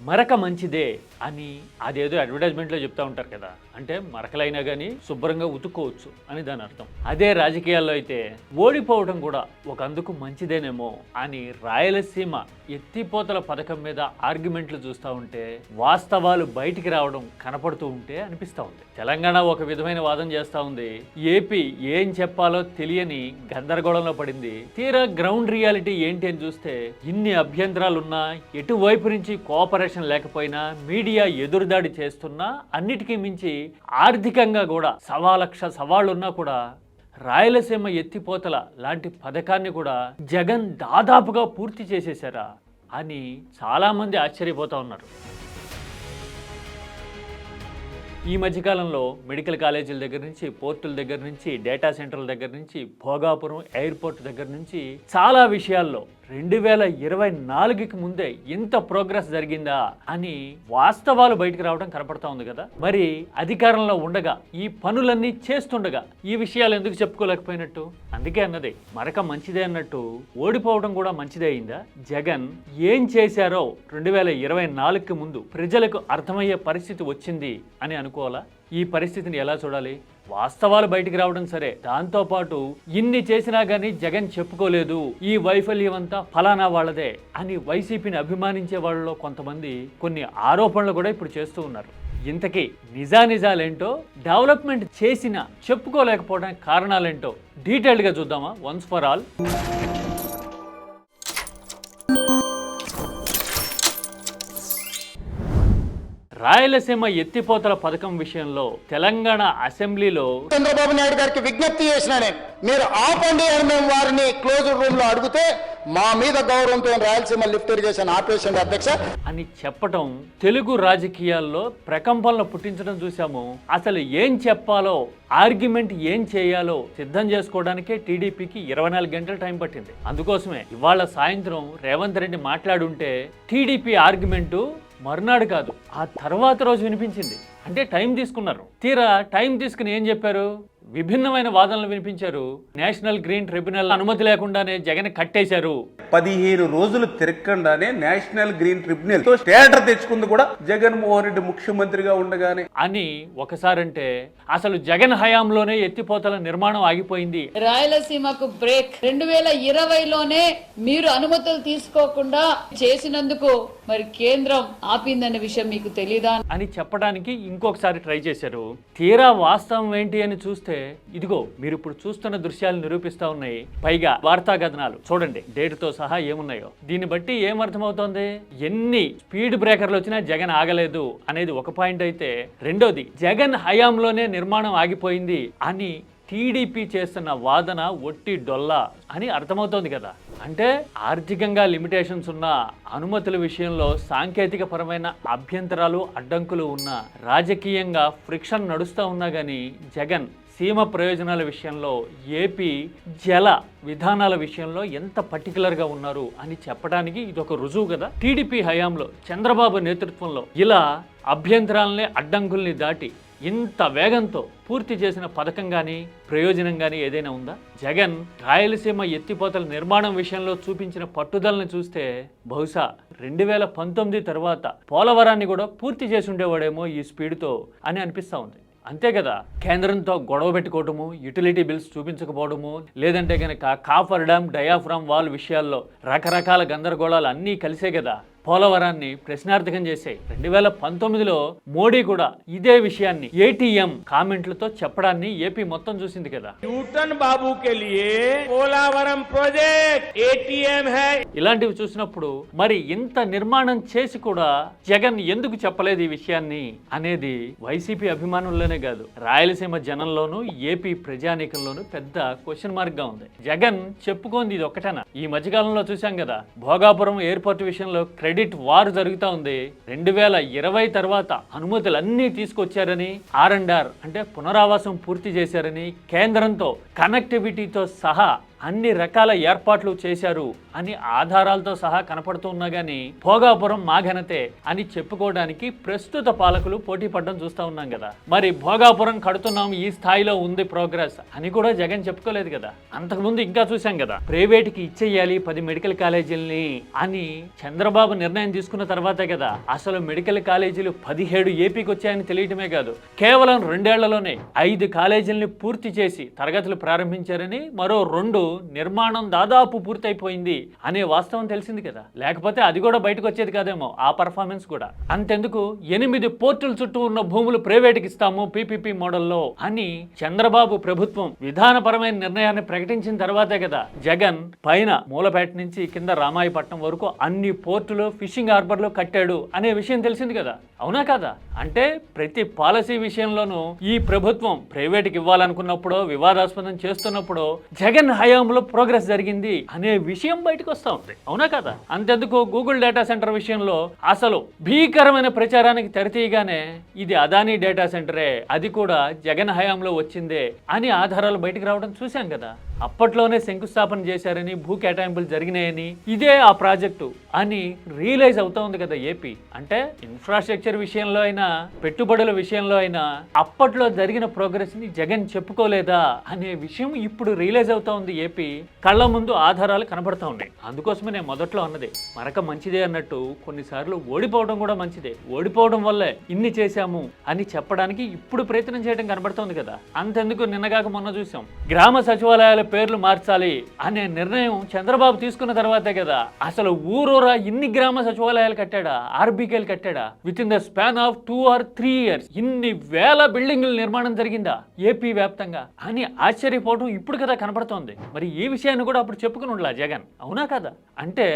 మరక మంచిదే అని అదేదో అడ్వర్టైజ్మెంట్లో చెప్తా ఉంటారు కదా, అంటే మరకలైనా కానీ శుభ్రంగా ఉతుక్కోవచ్చు అని దాని అర్థం. అదే రాజకీయాల్లో అయితే ఓడిపోవడం కూడా ఒక అందుకు మంచిదేనేమో అని రాయలసీమ ఎత్తిపోతల పథకం మీద ఆర్గ్యుమెంట్లు చూస్తూ ఉంటే వాస్తవాలు బయటికి రావడం కనపడుతూ ఉంటే అనిపిస్తూ ఉంది. తెలంగాణ ఒక విధమైన వాదన చేస్తూ ఉంది, ఏపీ ఏం చెప్పాలో తెలియని గందరగోళంలో పడింది. తీరా గ్రౌండ్ రియాలిటీ ఏంటి అని చూస్తే ఇన్ని అభ్యంతరాలున్నా, ఎటువైపు నుంచి కోఆపరేషన్ లేకపోయినా, మీడియా ఎదురుదాడి చేస్తున్నా, అన్నిటికీ మించి ఆర్థికంగా కూడా సవాలక్ష సవాళ్ళున్నా కూడా రాయలసీమ ఎత్తిపోతల లాంటి పథకాన్ని కూడా జగన్ దాదాపుగా పూర్తి చేసేశారా అని చాలామంది ఆశ్చర్యపోతూ ఉన్నారు. ఈ మధ్యకాలంలో మెడికల్ కాలేజీల దగ్గర నుంచి, పోర్టుల దగ్గర నుంచి, డేటా సెంటర్ల దగ్గర నుంచి, భోగాపురం ఎయిర్పోర్ట్ దగ్గర నుంచి చాలా విషయాల్లో 2024కి ముందే ఇంత ప్రోగ్రెస్ జరిగిందా అని వాస్తవాలు బయటకు రావడం కనపడతా ఉంది కదా. మరి అధికారంలో ఉండగా ఈ పనులన్నీ చేస్తుండగా ఈ విషయాలు ఎందుకు చెప్పుకోలేకపోయినట్టు? అందుకే అన్నది మరక మంచిదే అన్నట్టు ఓడిపోవడం కూడా మంచిదే అయిందా? జగన్ ఏం చేశారో 2024కి ముందు ప్రజలకు అర్థమయ్యే పరిస్థితి వచ్చింది అని అనుకోవాలా? ఈ పరిస్థితిని ఎలా చూడాలి? వాస్తవాలు బయటికి రావడం సరే, దాంతోపాటు ఇన్ని చేసినా కానీ జగన్ చెప్పుకోలేదు, ఈ వైఫల్యం అంతా ఫలానా వాళ్ళదే అని వైసీపీని అభిమానించే వాళ్ళలో కొంతమంది కొన్ని ఆరోపణలు కూడా ఇప్పుడు చేస్తూ ఉన్నారు. ఇంతకీ నిజానిజాలేంటో, డెవలప్మెంట్ చేసినా చెప్పుకోలేకపోవడానికి కారణాలేంటో డీటెయిల్డ్గా చూద్దామా వన్స్ ఫర్ ఆల్? రాయలసీమ ఎత్తిపోతల పథకం విషయంలో తెలంగాణ అసెంబ్లీలో చంద్రబాబు నాయుడు గారికి విజ్ఞప్తి చేసిన నేను, మీరు ఆపండి అని మేము వారిని క్లోజ్ రూమ్ లో అడిగితే మా మీద గౌరవంతో రాయలసీమ లిఫ్ట్ ఇరిగేషన్ ఆపరేషన్ అధ్యక్ష అని చెప్పటం తెలుగు రాజకీయాల్లో ప్రకంపనలు పుట్టించడం చూసాము. అసలు ఏం చెప్పాలో, ఆర్గ్యుమెంట్ ఏం చేయాలో సిద్ధం చేసుకోవడానికే టీడీపీకి 24 గంటల టైం పట్టింది. అందుకోసమే ఇవాళ సాయంత్రం రేవంత్ రెడ్డి మాట్లాడుంటే టీడీపీ ఆర్గ్యుమెంటు మర్నాడు కాదు, ఆ తర్వాత రోజు వినిపించింది. అంటే టైం తీసుకున్నారు. తీరా టైం తీసుకుని ఏం చెప్పారు? విభిన్నమైన వాదనలు వినిపించారు. నేషనల్ గ్రీన్ ట్రిబ్యునల్ అనుమతి లేకుండానే జగన్ కట్టేశారు. 15 రోజులు తిరగకుండానే నేషనల్ గ్రీన్ ట్రిబ్యునల్ తో స్టేటర్ తెచ్చుకుంది కూడా జగన్మోహన్ రెడ్డి ముఖ్యమంత్రిగా ఉండగానే అని ఒకసారంటే అసలు జగన్ హయాంలోనే ఎత్తిపోతల నిర్మాణం ఆగిపోయింది. రాయలసీమకు బ్రేక్ 2020లోనే మీరు అనుమతులు తీసుకోకుండా చేసినందుకు మరి కేంద్రం ఆపిందనే విషయం మీకు తెలీదా అని చెప్పడానికి ఇంకొకసారి ట్రై చేశారు. తీరా వాస్తవం ఏంటి అని చూస్తే ఇదిగో మీరు ఇప్పుడు చూస్తున్న దృశ్యాలు నిరూపిస్తా ఉన్నాయి. పైగా వార్తా కథనాలు చూడండి, డేట్తో సహా ఏమున్నాయో. దీన్ని బట్టి ఏమర్థమవుతోంది? ఎన్ని స్పీడ్ బ్రేకర్లు వచ్చినా జగన్ ఆగలేదు అనేది ఒక పాయింట్ అయితే, రెండోది జగన్ హయాంలోనే నిర్మాణం ఆగిపోయింది అని టీడీపీ చేస్తున్న వాదన ఒట్టి డొల్లా అని అర్థమవుతోంది కదా. అంటే ఆర్థికంగా లిమిటేషన్స్ ఉన్న, అనుమతుల విషయంలో సాంకేతిక పరమైన అభ్యంతరాలు, అడ్డంకులు ఉన్న, రాజకీయంగా ఫ్రిక్షన్ నడుస్తూ ఉన్నా కానీ జగన్ సీమ ప్రయోజనాల విషయంలో, ఏపీ జల విధానాల విషయంలో ఎంత పర్టికులర్గా ఉన్నారు అని చెప్పడానికి ఇదొక రుజువు కదా. టీడీపీ హయాంలో చంద్రబాబు నేతృత్వంలో ఇలా అభ్యంతరాలని, అడ్డంకుల్ని దాటి ఇంత వేగంతో పూర్తి చేసిన పథకం కానీ, ప్రయోజనం కానీ ఏదైనా ఉందా? జగన్ రాయలసీమ ఎత్తిపోతల నిర్మాణం విషయంలో చూపించిన పట్టుదలని చూస్తే బహుశా 2019 తర్వాత పోలవరాన్ని కూడా పూర్తి చేసి ఉండేవాడేమో ఈ స్పీడ్తో అని అనిపిస్తూ ఉంది. అంతే కదా, కేంద్రంతో గొడవ పెట్టుకోవటము, యుటిలిటీ బిల్స్ చూపించకపోవడము, లేదంటే కనుక కాఫర్ డ్యామ్, డయాఫ్రామ్ వాల్ విషయాల్లో రకరకాల గందరగోళాలు అన్నీ కలిసే కదా పోలవరాన్ని ప్రశ్నార్థకం చేశాయి. 2019లో మోడీ కూడా ఇదే విషయాన్ని ఏటీఎం కామెంట్లతో చెప్పడాన్ని ఏపీ మొత్తం చూసింది కదా. న్యూటన్ బాబు కే లియే పోలవరం ప్రాజెక్ట్ ఏటీఎం హై. ఇలాంటివి చూసినప్పుడు మరి ఇంత నిర్మాణం చేసి కూడా జగన్ ఎందుకు చెప్పలేదు ఈ విషయాన్ని అనేది వైసీపీ అభిమానుల్లోనే కాదు, రాయలసీమ జనంలోనూ, ఏపీ ప్రజానీకంలోనూ పెద్ద క్వశ్చన్ మార్క్ గా ఉంది. జగన్ చెప్పుకోంది ఇది ఒక్కటేనా? ఈ మధ్యకాలంలో చూసాం కదా, భోగాపురం ఎయిర్పోర్ట్ విషయంలో క్రెడిట్ వార్ జరుగుతూ ఉంది. 2020 తర్వాత అనుమతులన్నీ తీసుకొచ్చారని, R&R అంటే పునరావాసం పూర్తి చేశారని, కేంద్రంతో కనెక్టివిటీతో సహా అన్ని రకాల ఏర్పాట్లు చేశారు అని ఆధారాలతో సహా కనపడుతున్నా గానీ భోగాపురం మా ఘనతే అని చెప్పుకోవడానికి ప్రస్తుత పాలకులు పోటీ పడడం చూస్తా ఉన్నాం కదా. మరి భోగాపురం కడుతున్నాం, ఈ స్థాయిలో ఉంది ప్రోగ్రెస్ అని కూడా జగన్ చెప్పుకోలేదు కదా. అంతకుముందు ఇంకా చూసాం కదా, ప్రైవేట్కి ఇచ్చేయాలి 10 మెడికల్ కాలేజీలని అని చంద్రబాబు నిర్ణయం తీసుకున్న తర్వాతే కదా అసలు మెడికల్ కాలేజీలు 17 ఏపీకి వచ్చాయని తెలియటమే కాదు, కేవలం 2 ఏళ్లలోనే 5 కాలేజీలని పూర్తి చేసి తరగతులు ప్రారంభించారని, మరో 2 నిర్మాణం దాదాపు పూర్తయిపోయింది అనే వాస్తవం తెలిసింది కదా. లేకపోతే అది కూడా బయటకు వచ్చేది కాదేమో ఆ పర్ఫార్మెన్స్ కూడా. అంతెందుకు 8 పోర్టుల చుట్టూ ఉన్న భూములు ప్రైవేట్కి ఇస్తాము పీపీపీ మోడల్లో అని చంద్రబాబు ప్రభుత్వం విధానపరమైన నిర్ణయాన్ని ప్రకటించిన తర్వాతే కదా జగన్ పైన మూలపేట నుంచి కింద రామాయపట్నం వరకు అన్ని పోర్టులు ఫిషింగ్ హార్బర్లు కట్టాడు అనే విషయం తెలిసింది కదా. అవునా కదా? అంటే ప్రతి పాలసీ విషయంలోనూ ఈ ప్రభుత్వం ప్రైవేట్కి ఇవ్వాలనుకున్నప్పుడో వివాదాస్పదం చేస్తున్నప్పుడు జగన్ హయాంలో ప్రోగ్రెస్ జరిగింది అనే విషయం బయటకు వస్తా ఉంది. అవునా కదా? అంతెందుకు గూగుల్ డేటా సెంటర్ విషయంలో అసలు భీకరమైన ప్రచారానికి తెరతీయగానే ఇది అదానీ డేటా సెంటరే, అది కూడా జగన్ హయాంలో వచ్చిందే అని ఆధారాలు బయటకు రావడం చూశాం కదా. అప్పట్లోనే శంకుస్థాపన చేశారని, భూ కేటాయింపులు జరిగినాయని, ఇదే ఆ ప్రాజెక్టు అని రియలైజ్ అవుతా ఉంది కదా ఏపీ. అంటే ఇన్ఫ్రాస్ట్రక్చర్ విషయంలో అయినా పెట్టుబడుల విషయంలో అయినా అప్పట్లో జరిగిన ప్రోగ్రెస్ ని జగన్ చెప్పుకోలేదా అనే విషయం ఇప్పుడు రియలైజ్ అవుతా ఉంది ఏపీ. కళ్ళ ముందు ఆధారాలు కనబడతా ఉన్నాయి. అందుకోసమే నేను మొదట్లో అన్నది మరక మంచిదే అన్నట్టు కొన్నిసార్లు ఓడిపోవడం కూడా మంచిదే. ఓడిపోవడం వల్లే ఇన్ని చేశాము అని చెప్పడానికి ఇప్పుడు ప్రయత్నం చేయడం కనబడుతోంది కదా. అంతెందుకు నిన్నగాక మొన్న చూసాం, గ్రామ సచివాలయాల పేర్లు మార్చాలి అనే నిర్ణయం చంద్రబాబు తీసుకున్న తర్వాతే కదా అసలు ఊరూరా ఇన్ని గ్రామ సచివాలయాలు కట్టాడా, ఆర్బీకేలు కట్టాడా. With in the span of 2 or 3 years ఇన్ని వేల బిల్డింగుల నిర్మాణం జరిగిందా ఏపీ వ్యాప్తంగా అని ఆశ్చర్యపోవడం ఇప్పుడు కదా కనపడుతోంది. మరి ఈ విషయాన్ని కూడా అప్పుడు చెప్పుకుని ఉండలా జగన్. అవునా కదా? అంటే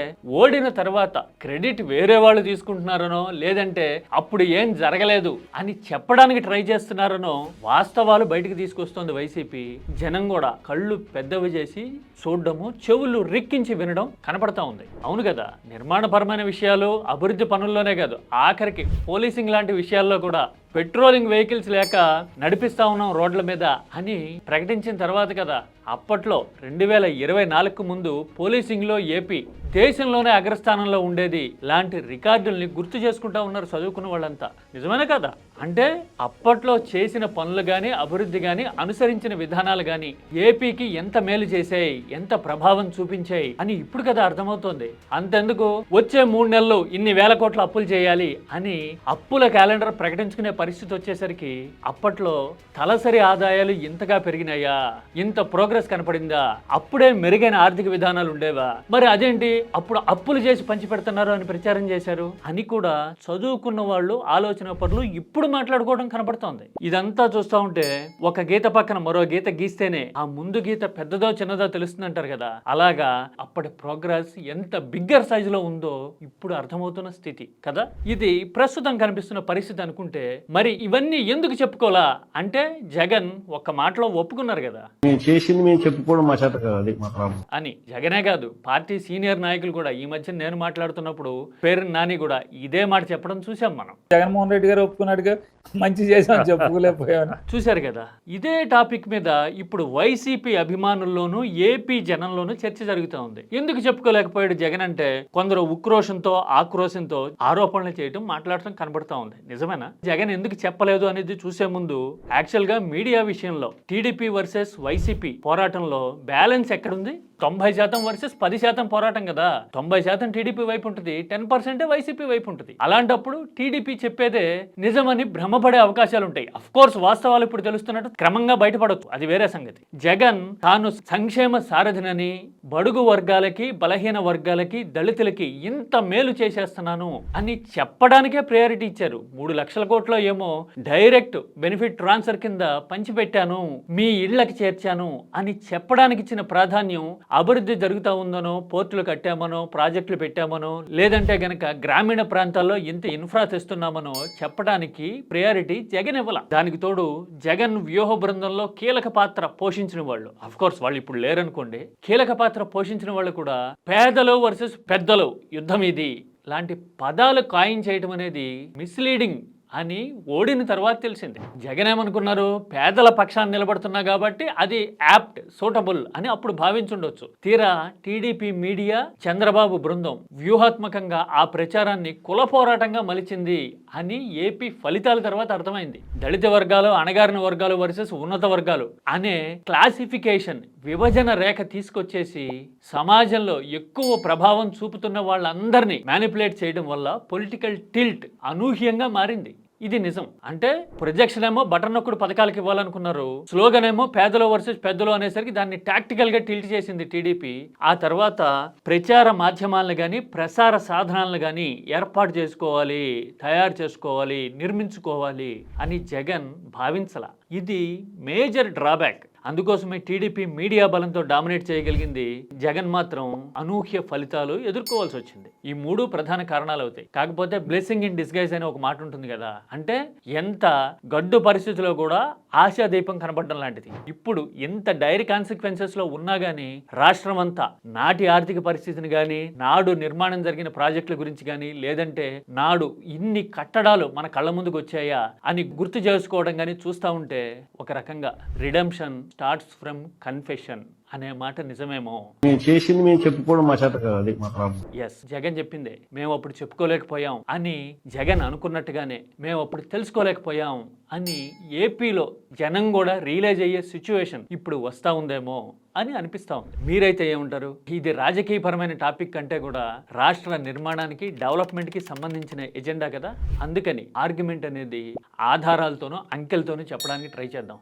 ఓడిన తర్వాత క్రెడిట్ వేరే వాళ్ళు తీసుకుంటున్నారనో, లేదంటే అప్పుడు ఏం జరగలేదు అని చెప్పడానికి ట్రై చేస్తున్నారనో వాస్తవాలు బయటకు తీసుకొస్తోంది వైసీపీ. జనం కూడా కళ్ళు పెద్దవి చేసి చూడడము, చెవులు రెక్కించి వినడం కనపడతా ఉంది. అవును కదా? నిర్మాణపరమైన విషయాలు, అభివృద్ధి పనుల్లోనే కాదు, ఆఖరికి పోలీసింగ్ లాంటి విషయాల్లో కూడా పెట్రోలింగ్ వెహికల్స్ లేక నడిపిస్తా ఉన్నాం రోడ్ల మీద అని ప్రకటించిన తర్వాత కదా అప్పట్లో 2024 ముందు పోలీసింగ్లో ఏపీ దేశంలోనే అగ్రస్థానంలో ఉండేది లాంటి రికార్డుల్ని గుర్తు చేసుకుంటా ఉన్నారు చదువుకున్న వాళ్ళంతా. నిజమేనా కదా? అంటే అప్పట్లో చేసిన పనులు కానీ, అభివృద్ధి కానీ, అనుసరించిన విధానాలు కానీ ఏపీకి ఎంత మేలు చేశాయి, ఎంత ప్రభావం చూపించాయి అని ఇప్పుడు కదా అర్థమవుతోంది. అంతెందుకు వచ్చే 3 నెలలు ఇన్ని వేల కోట్ల అప్పులు చేయాలి అని అప్పుల క్యాలెండర్ ప్రకటించుకునే పరిస్థితి వచ్చేసరికి అప్పట్లో తలసరి ఆదాయాలు ఇంతగా పెరిగినాయా, ఇంత ప్రోగ్రెస్ కనపడిందా, అప్పుడే మెరుగైన ఆర్థిక విధానాలు ఉండేవా, మరి అదేంటి అప్పుడు అప్పులు చేసి పంచి పెడుతున్నారు అని ప్రచారం చేశారు అని కూడా చదువుకున్న వాళ్ళు, ఆలోచన పరులు ఇప్పుడు మాట్లాడుకోవడం కనపడుతోంది. ఇదంతా చూస్తూ ఉంటే ఒక గీత పక్కన మరో గీత గీస్తేనే ఆ ముందు గీత పెద్దదో చిన్నదో తెలుస్తుంది అంటారు కదా, అలాగా అప్పటి ప్రోగ్రెస్ ఎంత బిగ్గర్ సైజులో ఉందో ఇప్పుడు అర్థమవుతున్న స్థితి కదా ఇది. ప్రస్తుతం కనిపిస్తున్న పరిస్థితి అనుకుంటే మరి ఇవన్నీ ఎందుకు చెప్పుకోలా అంటే జగన్ ఒక్క మాటలో ఒప్పుకున్నారు కదా, చేసింది మేము చెప్పుకోవడం మా చేత కాదు అది మా ప్రాబ్లం అని. జగనే కాదు, పార్టీ సీనియర్ నాయకులు కూడా ఈ మధ్య నేను మాట్లాడుతున్నప్పుడు పేరు నాని కూడా ఇదే మాట చెప్పడం చూసాం మనం. జగన్మోహన్ రెడ్డి గారు ఒప్పుకున్నాడుగా, మంచి చేసామని చెప్పుకోలేకపోయాను. చూశారు కదా. ఇదే టాపిక్ మీద ఇప్పుడు వైసీపీ అభిమానుల్లోనూ ఏపీ జనంలోనూ చర్చ జరుగుతూ ఉంది. ఎందుకు చెప్పుకోలేకపోయాడు జగన్ అంటే కొందరు ఉక్రోషంతో, ఆక్రోశంతో ఆరోపణలు చేయడం, మాట్లాడటం కనబడతా ఉంది. నిజమేనా? జగన్ ఎందుకు చెప్పలేదు అనేది చూసే ముందు యాక్చువల్ గా మీడియా విషయంలో టీడీపీ వర్సెస్ వైసీపీ పోరాటంలో బ్యాలెన్స్ ఎక్కడుంది? 90% వర్సెస్ 10% పోరాటం కదా. 90% టీడీపీ వైపు ఉంటుంది, 10% వైసీపీ వైపు ఉంటుంది. అలాంటప్పుడు టీడీపీ చెప్పేదే నిజమని భ్రమపడే అవకాశాలు ఉంటాయి. అఫ్ కోర్స్ వాస్తవాలు ఇప్పుడు తెలుస్తున్నట్టు క్రమంగా బయటపడవచ్చు, అది వేరే సంగతి. జగన్ తాను సంక్షేమ సారథినని, బడుగు వర్గాలకి, బలహీన వర్గాలకి, దళితులకి ఇంత మేలు చేసేస్తున్నాను అని చెప్పడానికే ప్రయారిటీ ఇచ్చారు. 3 లక్షల కోట్లు ఏమో డైరెక్ట్ బెనిఫిట్ ట్రాన్స్ఫర్ కింద పంచిపెట్టాను, మీ ఇళ్లకి చేర్చాను అని చెప్పడానికి ఇచ్చిన ప్రాధాన్యం అభివృద్ధి జరుగుతూ ఉందనో, పోర్టులు కట్టామనో, ప్రాజెక్టులు పెట్టామనో, లేదంటే గనక గ్రామీణ ప్రాంతాల్లో ఇంత ఇన్ఫ్రా తెస్తున్నామనో చెప్పడానికి ప్రయారిటీ జగన్ ఇవ్వాల. దానికి తోడు జగన్ వ్యూహ బృందంలో కీలక పాత్ర పోషించిన వాళ్ళు, అఫ్ కోర్స్ వాళ్ళు ఇప్పుడు లేరనుకోండి, కీలక పాత్ర పోషించిన వాళ్ళు కూడా పేదలు వర్సెస్ పెద్దలు యుద్ధం ఇది లాంటి పదాలు కాయిన్ చేయడం అనేది మిస్లీడింగ్ అని ఓడిన తర్వాత తెలిసింది. జగన్ ఏమనుకున్నారు, పేదల పక్షాన్ని నిలబడుతున్నా కాబట్టి అది యాప్ట్ సూటబుల్ అని అప్పుడు భావించుండొచ్చు. తీరా టీడీపీ మీడియా, చంద్రబాబు బృందం వ్యూహాత్మకంగా ఆ ప్రచారాన్ని కుల పోరాటంగా మలిచింది అని ఏపీ ఫలితాల తర్వాత అర్థమైంది. దళిత వర్గాలు, అణగారిన వర్గాలు వర్సెస్ ఉన్నత వర్గాలు అనే క్లాసిఫికేషన్, విభజన రేఖ తీసుకొచ్చేసి సమాజంలో ఎక్కువ ప్రభావం చూపుతున్న వాళ్ళందరినీ మ్యానిపులేట్ చేయడం వల్ల పొలిటికల్ టిల్ట్ అనూహ్యంగా మారింది. ఇది నిజం. అంటే ప్రొజెక్షన్ ఏమో బటన్ నొక్కుడు పథకాలకు ఇవ్వాలనుకున్నారు, స్లోగన్ ఏమో పేదలు వర్సెస్ పెద్దలు అనేసరికి దాన్ని టాక్టికల్ గా టిల్ట్ చేసింది టీడీపీ. ఆ తర్వాత ప్రచార మాధ్యమాలను కానీ ప్రసార సాధనాలను కానీ ఏర్పాటు చేసుకోవాలి, తయారు చేసుకోవాలి, నిర్మించుకోవాలి అని జగన్ భావించలా. ఇది మేజర్ డ్రాబ్యాక్. అందుకోసమే టీడీపీ మీడియా బలంతో డామినేట్ చేయగలిగింది. జగన్ మాత్రం అనూహ్య ఫలితాలు ఎదుర్కోవాల్సి వచ్చింది. ఈ మూడు ప్రధాన కారణాలు అవుతాయి. కాకపోతే బ్లెస్సింగ్ ఇన్ డిస్గైజ్ అనే ఒక మాట ఉంటుంది కదా, అంటే ఎంత గడ్డు పరిస్థితిలో కూడా ఆశాదీపం కనబడడం లాంటిది. ఇప్పుడు ఇంత డైరీ కాన్సిక్వెన్సెస్ లో ఉన్నా గానీ రాష్ట్రం అంతా నాటి ఆర్థిక పరిస్థితిని కానీ, నాడు నిర్మాణం జరిగిన ప్రాజెక్టుల గురించి కానీ, లేదంటే నాడు ఇన్ని కట్టడాలు మన కళ్ళ ముందుకు వచ్చాయా అని గుర్తు చేసుకోవడం కానీ చూస్తూ ఉంటే ఒక రకంగా రిడెంప్షన్ స్టార్ట్స్ ఫ్రమ్ కన్ఫెషన్ అనే మాట నిజమేమో. మేము చేసింది మేము చెప్పుకోవడం మా చేత కాదు, అది మా ప్రాబ్లం. ఎస్, జగన్ చెప్పిందే మేము అప్పుడు చెప్పుకోలేకపోయాం అని జగన్ అనుకున్నట్టుగానే మేము అప్పుడు తెలుసుకోలేకపోయాం అని ఏపీలో జనం కూడా రియలైజ్ అయ్యే సిచ్యువేషన్ ఇప్పుడు వస్తా ఉందేమో అని అనిపిస్తా ఉంది. మీరైతే ఏమంటారు? ఇది రాజకీయపరమైన టాపిక్ కంటే కూడా రాష్ట్ర నిర్మాణానికి, డెవలప్మెంట్కి సంబంధించిన ఎజెండా కదా. అందుకని ఆర్గ్యుమెంట్ అనేది ఆధారాలతోనో అంకెలతోనో చెప్పడానికి ట్రై చేద్దాం.